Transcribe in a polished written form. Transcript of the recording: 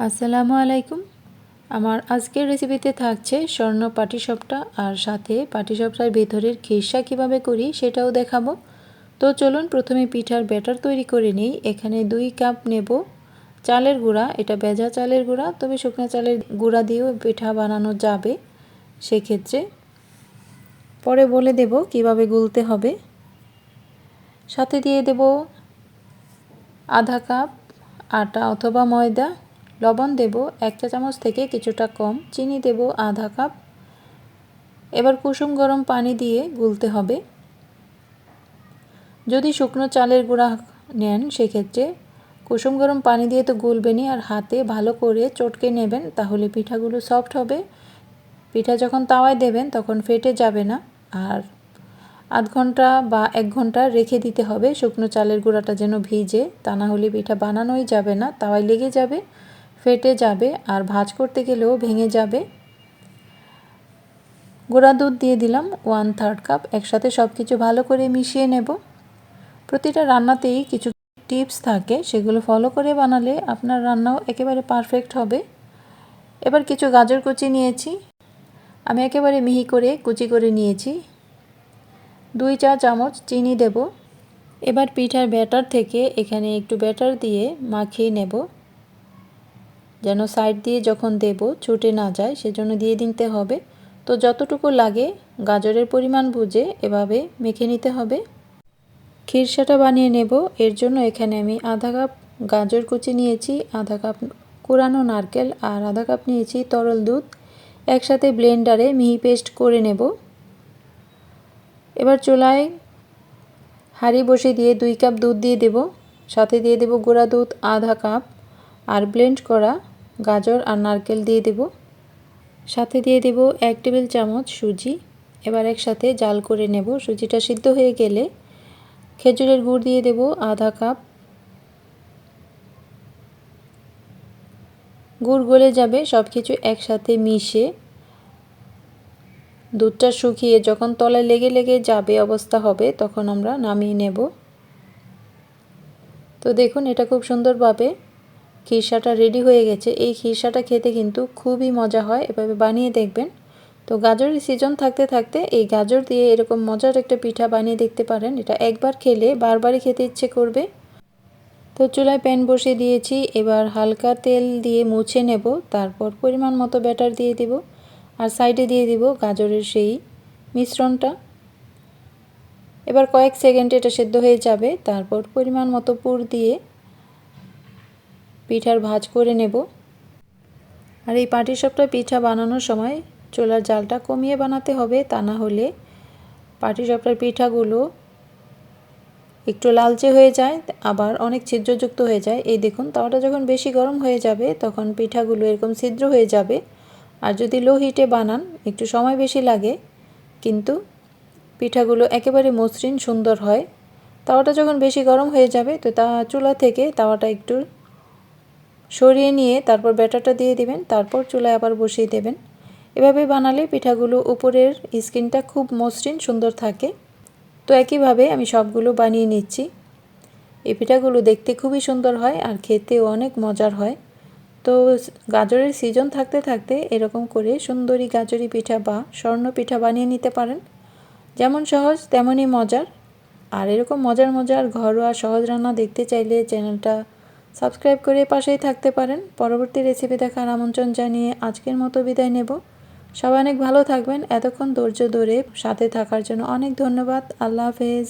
আসসালামু আলাইকুম। আমার আজকের রেসিপিতে থাকছে স্বর্ণ পাটিসাপটা আর সাথে পাটিসাপটার ভেতরের খিরসা কীভাবে করি সেটাও দেখাবো। তো চলুন প্রথমে পিঠার ব্যাটার তৈরি করে নিই। এখানে 2 কাপ নেব চালের গুঁড়া। এটা ভেজা চালের গুঁড়া, তবে শুকনো চালের গুঁড়া দিয়েও পিঠা বানানো যাবে। সেক্ষেত্রে পরে বলে দেব কিভাবে গুলতে হবে। সাথে দিয়ে দেব আধা কাপ আটা অথবা ময়দা, লবণ দেব 1 চা চামচ থেকে কিছুটা কম, চিনি দেব আধা কাপ। এবার কুসুম গরম পানি দিয়ে গুলতে হবে। যদি শুকনো চালের গুঁড়া নেন সেক্ষেত্রে কুসুম গরম পানি দিয়ে তো গুলবেনই, আর হাতে ভালো করে চটকে নেবেন, তাহলে পিঠাগুলো সফট হবে। পিঠা যখন তাওয়ায় দেবেন তখন ফেটে যাবে না। আর আধ ঘন্টা বা 1 ঘন্টা রেখে দিতে হবে শুকনো চালের গুঁড়াটা যেন ভিজে, তা না হলে পিঠা বানানোই যাবে না, তাওয়ায় লেগে যাবে, ফেটে যাবে, আর ভাঁজ করতে গেলেও ভেঙে যাবে। গুঁড়া দুধ দিয়ে দিলাম 1/3 কাপ। একসাথে সব কিছু ভালো করে মিশিয়ে নেব। প্রতিটা রান্নাতেই কিছু টিপস থাকে, সেগুলো ফলো করে বানালে আপনার রান্নাও একেবারে পারফেক্ট হবে। এবার কিছু গাজর কুচি নিয়েছি, আমি একেবারে মিহি করে কুচি করে নিয়েছি। 2 চা চামচ চিনি দেব। এবার পিঠার ব্যাটার থেকে এখানে একটু ব্যাটার দিয়ে মাখিয়ে নেব, যেন সাইড দিয়ে যখন দেব ছুটে না যায়, সেজন্য দিয়ে দিতে হবে। তো যতটুকু লাগে গাজরের পরিমাণ বুঝে এভাবে মেখে নিতে হবে। খিরসাটা বানিয়ে নেব, এর জন্য এখানে আমি আধা কাপ গাজর কুচি নিয়েছি, আধা কাপ কুড়ানো নারকেল আর আধা কাপ নিয়েছি তরল দুধ। একসাথে ব্লেন্ডারে মিহি পেস্ট করে নেব। এবার চুলায় হাঁড়ি বসিয়ে দিয়ে 2 কাপ দুধ দিয়ে দেব, সাথে দিয়ে দেব গুঁড়া দুধ আধা কাপ, আর ব্লেন্ড করা গাজর আর নারকেল দিয়ে দেব। সাথে দিয়ে দেব 1 টেবিল চামচ সুজি। এবার একসাথে জাল করে নেব। সুজিটা সিদ্ধ হয়ে গেলে খেজুরের গুড় দিয়ে দেব আধা কাপ। গুড় গলে যাবে, সব কিছু একসাথে মিশে দুধটা শুকিয়ে যখন তলায় লেগে লেগে যাবে অবস্থা হবে, তখন আমরা নামিয়ে নেব। তো দেখুন এটা খুব সুন্দরভাবে খিরসাটা রেডি হয়ে গেছে। এই খিরসাটা খেতে কিন্তু খুবই মজা হয়, এভাবে বানিয়ে দেখবেন। তো গাজরের সিজন থাকতে থাকতে এই গাজর দিয়ে এরকম মজার একটা পিঠা বানিয়ে দেখতে পারেন। এটা একবার খেলে বারবারই খেতে ইচ্ছে করবে। তো চুলায় প্যান বসিয়ে দিয়েছি, এবার হালকা তেল দিয়ে মুছে নেব, তারপর পরিমাণ মতো ব্যাটার দিয়ে দেব, আর সাইডে দিয়ে দিব গাজরের সেই মিশ্রণটা। এবার কয়েক সেকেন্ডে এটা সেদ্ধ হয়ে যাবে, তারপর পরিমাণ মতো পুর দিয়ে পিঠার ভাঁজ করে নেব। আর এই পাটিসাপটা পিঠা বানানোর সময় চুলার জালটা কমিয়ে বানাতে হবে, তা না হলে পাটিসাপটার পিঠাগুলো একটু লালচে হয়ে যায়, আবার অনেক ছিদ্রযুক্ত হয়ে যায়। এই দেখুন তাওয়াটা যখন বেশি গরম হয়ে যাবে তখন পিঠাগুলো এরকম ছিদ্র হয়ে যাবে। আর যদি লো হিটে বানান একটু সময় বেশি লাগে, কিন্তু পিঠাগুলো একেবারে মসৃণ সুন্দর হয়। তাওয়াটা যখন বেশি গরম হয়ে যাবে তো চুলা থেকে তাওয়াটা একটু সরিয়ে নিয়ে তারপর ব্যাটারটা দিয়ে দিবেন, তারপর চুলায় আবার বসিয়ে দেবেন। এভাবে বানালে পিঠাগুলো উপরের স্কিনটা খুব মসৃণ সুন্দর থাকে। তো একইভাবে আমি সবগুলো বানিয়ে নিচ্ছি। এই পিঠাগুলো দেখতে খুবই সুন্দর হয় আর খেতেও অনেক মজার হয়। তো গাজরের সিজন থাকতে থাকতে এরকম করে সুন্দরী গাজরি পিঠা বা স্বর্ণ পিঠা বানিয়ে নিতে পারেন। যেমন সহজ তেমনই মজার। আর এরকম মজার মজার ঘরোয়া সহজ রান্না দেখতে চাইলে চ্যানেলটা সাবস্ক্রাইব করে পাশেই থাকতে পারেন। পরবর্তী রেসিপি দেখার আমন্ত্রণ জানিয়ে আজকের মতো বিদায় নেব। সবাই অনেক ভালো থাকবেন। এতক্ষণ ধৈর্য ধরে সাথে থাকার জন্য অনেক ধন্যবাদ। আল্লাহ হাফেজ।